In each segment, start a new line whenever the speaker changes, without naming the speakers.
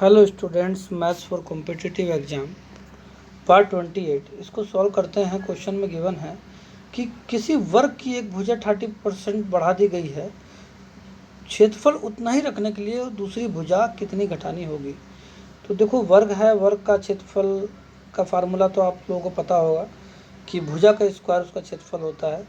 Hello students, maths for competitive exam part 28। इसको solve करते हैं। क्वेश्चन में गिवन है कि किसी वर्ग की एक भुजा 30% बढ़ा दी गई है, क्षेत्रफल उतना ही रखने के लिए दूसरी भुजा कितनी घटानी होगी। तो देखो, वर्ग है, वर्ग का क्षेत्रफल का फार्मूला तो आप लोगों को पता होगा कि भुजा का स्क्वायर उसका क्षेत्रफल होता है,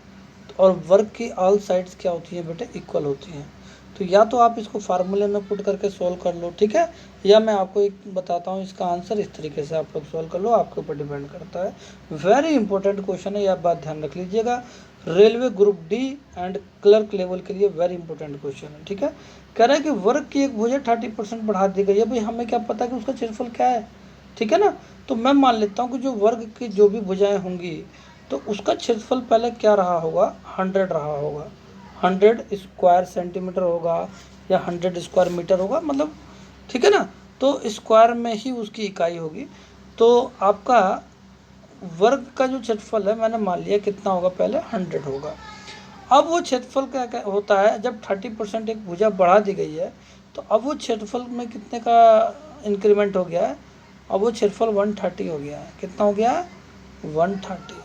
और वर्ग की ऑल साइड्स क्या होती हैं बेटे, इक्वल होती हैं। तो या तो आप इसको फार्मूले में पुट करके सॉल्व कर लो, ठीक है, या मैं आपको एक बताता हूँ इसका आंसर, इस तरीके से आप लोग सॉल्व कर लो, आपके ऊपर डिपेंड करता है। वेरी इंपॉर्टेंट क्वेश्चन है, यह बात ध्यान रख लीजिएगा। Railway group D and clerk level के लिए वेरी इंपॉर्टेंट क्वेश्चन है, ठीक है। कह रहा है कि वर्ग की एक भुजा 30% बढ़ा दी गई है। भाई हमें क्या पता कि उसका क्षेत्रफल क्या है, ठीक है ना। तो मैं मान लेता हूँ कि जो वर्ग की जो भी भुजाएं होंगी तो उसका क्षेत्रफल पहले क्या रहा होगा, 100 रहा होगा। 100 स्क्वायर सेंटीमीटर होगा या 100 स्क्वायर मीटर होगा, मतलब ठीक है ना। तो स्क्वायर में ही उसकी इकाई होगी। तो आपका वर्ग का जो क्षेत्रफल है, मैंने मान लिया कितना होगा, पहले 100 होगा। अब वो क्षेत्रफल क्या क्या होता है, जब 30% एक भुजा बढ़ा दी गई है तो अब वो क्षेत्रफल में कितने का इंक्रीमेंट हो गया है, अब वो क्षेत्रफल 130 हो गया है। कितना हो गया है, 130।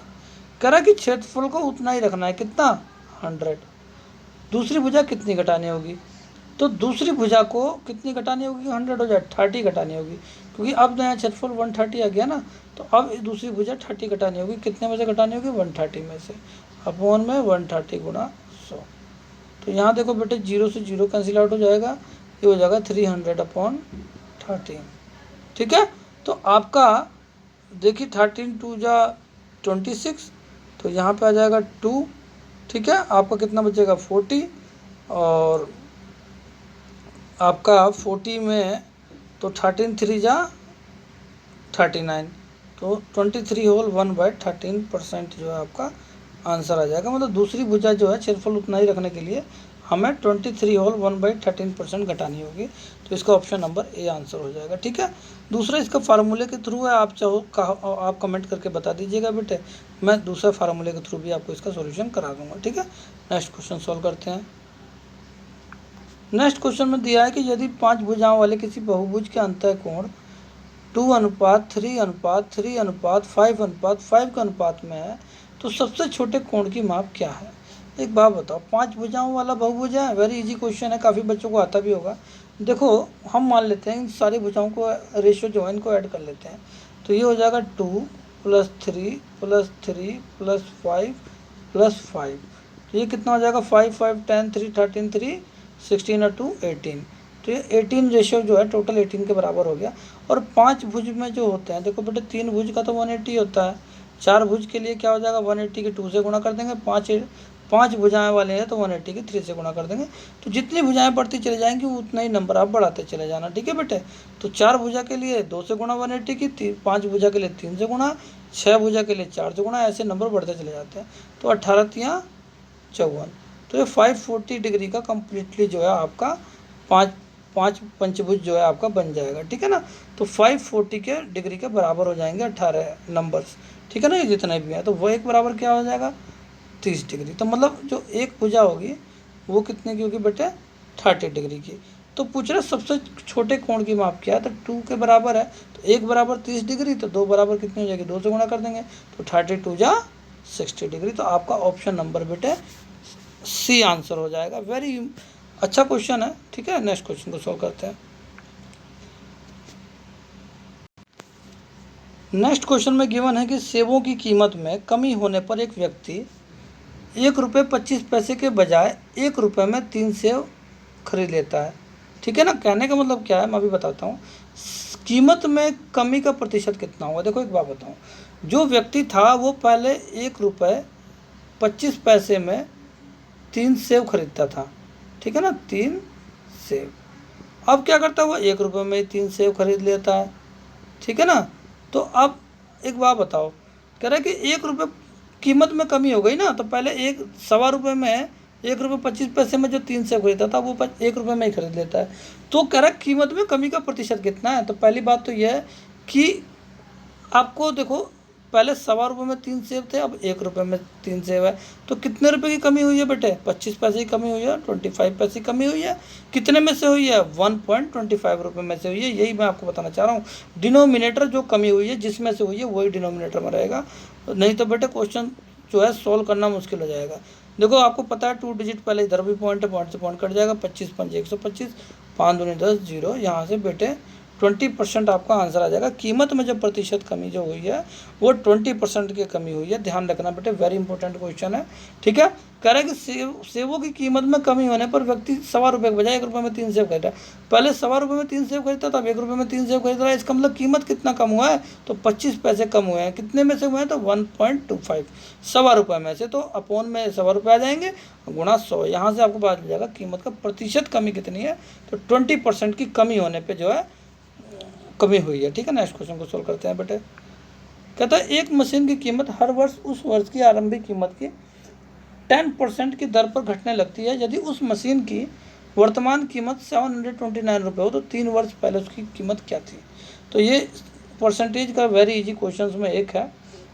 कह रहा है कि क्षेत्रफल को उतना ही रखना है, कितना, 100। दूसरी भुजा कितनी घटानी होगी, तो दूसरी भुजा को कितनी घटानी होगी, 100 हो जाए 30 घटानी होगी, क्योंकि अब नया क्षेत्रफल 130 आ गया ना। तो अब दूसरी भुजा 30 घटानी होगी, कितने में से घटानी होगी, 130 में से, अपॉन में 130 गुणा 100। तो यहाँ देखो बेटे, 0 से 0 कैंसिल आउट हो जाएगा, ये हो जाएगा 300/30, ठीक है। तो आपका देखिए 13 2 जा 26, तो यहाँ पे आ जाएगा 2, ठीक है। आपका कितना बचेगा, 40, और आपका 40 में तो 13 3 जा 39, तो 23 होल 1/13% जो है आपका आंसर आ जाएगा। मतलब दूसरी भुजा जो है क्षेत्रफल उतना ही रखने के लिए हमें 23 होल 1/13% घटानी होगी। तो इसका ऑप्शन नंबर ए आंसर हो जाएगा, ठीक है। दूसरा इसका फार्मूले के थ्रू है, आप चाहो आप कमेंट करके बता दीजिएगा बेटे, मैं दूसरा फार्मूले के थ्रू भी आपको इसका सॉल्यूशन करा दूंगा, ठीक है। नेक्स्ट क्वेश्चन सॉल्व करते हैं। नेक्स्ट क्वेश्चन में दिया है कि यदि 5 भुजाओं वाले किसी बहुभुज के अंतःकोण 2:3:3:5:5 के अनुपात में है तो सबसे छोटे कोण की माप क्या है। एक बात बताओ, 5 भुजाओं वाला बहुभुज है, वेरी इजी क्वेश्चन है, काफ़ी बच्चों को आता भी होगा। देखो, हम मान लेते हैं इन सारी भुजाओं को रेशियो जो है इनको ऐड कर लेते हैं, तो ये हो जाएगा 2 + 3 + 3 + 5 + 5। तो ये कितना हो जाएगा, 5 5 10 3 13 3 16 और 2 18। तो ये 18 रेशियो जो है टोटल 18 के बराबर हो गया। और 5 भुज में जो होते हैं, देखो बेटे 3 भुज का तो 180 होता है, 4 भुज के लिए क्या हो जाएगा, 180 के 2 से गुणा कर देंगे, 5 भुजाएं वाले हैं तो 180 के 3 से गुणा कर देंगे। तो जितनी भुजाएं बढ़ती चले जाएंगी उतना ही नंबर आप बढ़ाते चले जाना, ठीक है बेटे। तो 4 भुजा के लिए 2 से गुणा 180 की, 5 भुजा के लिए 3 से गुणा, 6 भुजा के लिए 4 से गुणा, ऐसे नंबर बढ़ते चले जाते हैं। तो 18 × 54, तो ये 540 डिग्री का कम्प्लीटली जो है आपका पाँच पंचभुज जो है आपका बन जाएगा, ठीक है ना। तो 540 के डिग्री के बराबर हो जाएंगे 18 नंबर्स, ठीक है ना। ये जितने भी हैं तो वो एक बराबर क्या हो जाएगा, 30 डिग्री। तो मतलब जो एक भुजा होगी वो कितने की होगी बेटे, 30 डिग्री की। तो पूछ रहे सबसे छोटे कोण की माप क्या है, तो 2 के बराबर है, तो 1 बराबर 30 डिग्री, तो 2 बराबर कितनी हो जाएगी, 2 से गुणा कर देंगे, तो 32 जा 60 डिग्री। तो आपका ऑप्शन नंबर बेटे सी आंसर हो जाएगा। वेरी अच्छा क्वेश्चन है, ठीक है। नेक्स्ट क्वेश्चन को सॉल्व करते हैं। नेक्स्ट क्वेश्चन में गिवन है कि सेबों की कीमत में कमी होने पर एक व्यक्ति 1 रुपये 25 पैसे के बजाय 1 रुपये में 3 सेब खरीद लेता है, ठीक है ना। कहने का मतलब क्या है, मैं अभी बताता हूँ। कीमत में कमी का प्रतिशत कितना होगा। देखो एक बात बताऊँ, जो व्यक्ति था वो पहले 1 रुपये 25 पैसे में 3 सेब खरीदता था, ठीक है ना, 3 सेब। अब क्या करता है, वो 1 रुपये में 3 सेब खरीद लेता है, ठीक है ना। तो अब एक बात बताओ, कह रहा है कि 1 रुपये कीमत में कमी हो गई ना, तो पहले 1.25 रुपये में 1 रुपये 25 पैसे में जो 3 सेब खरीदता था वो 1 रुपये में ही खरीद लेता है। तो कह रहा है कीमत में कमी का प्रतिशत कितना है। तो पहली बात तो यह है कि आपको देखो पहले 1.25 रुपये में 3 सेब थे, अब 1 रुपये में 3 सेब है। तो कितने रुपए की कमी हुई है बेटे? 25 पैसे की कमी हुई है, 25 पैसे की कमी हुई है। कितने में से हुई है? 1.25 रुपये में से हुई है। यही मैं आपको बताना चाह रहा हूँ। डिनोमिनेटर जो कमी हुई है जिसमें से हुई है वही डिनोमिनेटर में रहेगा, नहीं तो बेटे क्वेश्चन जो है सोल्व करना मुश्किल हो जाएगा। देखो आपको पता है 2 डिजिट पहले इधर भी पॉइंट है, पॉइंट से पॉइंट कट जाएगा। 25 पंजे 125, 5 दूनी 10, 0। यहाँ से बेटे 20% आपका आंसर आ जाएगा। कीमत में जो प्रतिशत कमी जो हुई है वो 20% की कमी हुई है, ध्यान रखना बेटे, वेरी इंपॉर्टेंट क्वेश्चन है। ठीक है, कह रहा है कि सेबों की कीमत में कमी होने पर व्यक्ति 1.25 रुपये के बजाय 1 रुपये में 3 सेब खरीदा। पहले 1.25 रुपये में 3 सेब खरीदता था, अब 1 रुपये में 3 सेब खरीद रहा है। इसका मतलब कीमत कितना कम हुआ है? तो 25 पैसे कम हुए हैं। कितने में से हुए हैं? तो 1.25, 1.25 रुपये में से। तो अपोन में 1.25 रुपये आ जाएंगे, गुणा 100। यहाँ से आपको पता चल जाएगा कीमत का प्रतिशत कमी कितनी है। तो 20% की कमी होने पर जो है कमी हुई है। ठीक है, नेक्स्ट क्वेश्चन को सोल्व करते हैं बेटे। कहता है एक मशीन की कीमत हर वर्ष उस वर्ष की आरंभिक कीमत की 10% की दर पर घटने लगती है। यदि उस मशीन की वर्तमान कीमत 729 रुपये हो तो 3 वर्ष पहले उसकी कीमत क्या थी? तो ये परसेंटेज का वेरी इजी क्वेश्चन में एक है।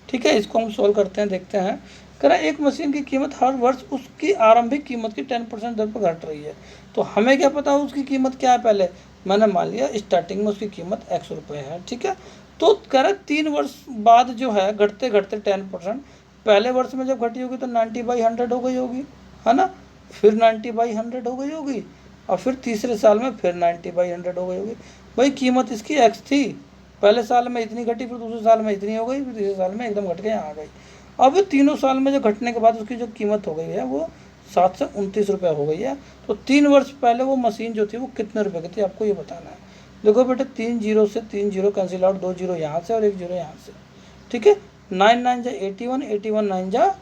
ठीक है, इसको हम सोल्व करते हैं, देखते हैं। कह रहा है एक मशीन की कीमत हर वर्ष उसकी आरंभिक कीमत की 10% दर पर घट रही है। तो हमें क्या पता उसकी कीमत क्या है? पहले मैंने मान लिया स्टार्टिंग में उसकी कीमत x रुपये है। ठीक है, तो कह रहा है 3 वर्ष बाद जो है घटते घटते 10%, पहले वर्ष में जब घटी होगी तो 90/100 हो गई होगी, है ना, फिर 90/100 हो गई होगी, और फिर तीसरे साल में फिर 90/100 हो गई होगी। भाई कीमत इसकी x थी, पहले साल में इतनी घटी, फिर दूसरे साल में इतनी हो गई, फिर तीसरे साल में एकदम घट के यहाँ आ गई। अब तीनों साल में जो घटने के बाद उसकी जो कीमत हो गई है वो 729 रुपये हो गई है। तो 3 वर्ष पहले वो मशीन जो थी वो कितने रुपए की थी, आपको ये बताना है। देखो बेटे 3 जीरो से 3 जीरो कैंसिल आउट, 2 जीरो यहाँ से और 1 जीरो यहाँ से। ठीक है, 9 9 जा 81, 81 9 जा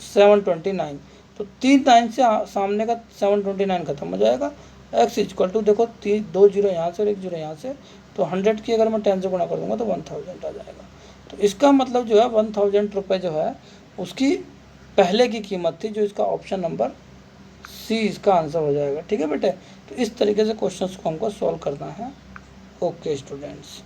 729। तो 3 9 से सामने का 729 खत्म हो जाएगा। x इक्वल टू देखो 2 जीरो यहाँ से और 1 जीरो यहाँ से, तो 100 की अगर मैं 10 से गुणा कर दूंगा तो 1000 आ जाएगा। तो इसका मतलब जो है 1000 रुपये जो है उसकी पहले की कीमत थी, जो इसका ऑप्शन नंबर सी इसका आंसर हो जाएगा। ठीक है बेटे, तो इस तरीके से क्वेश्चंस को हमको सॉल्व करना है। Okay students.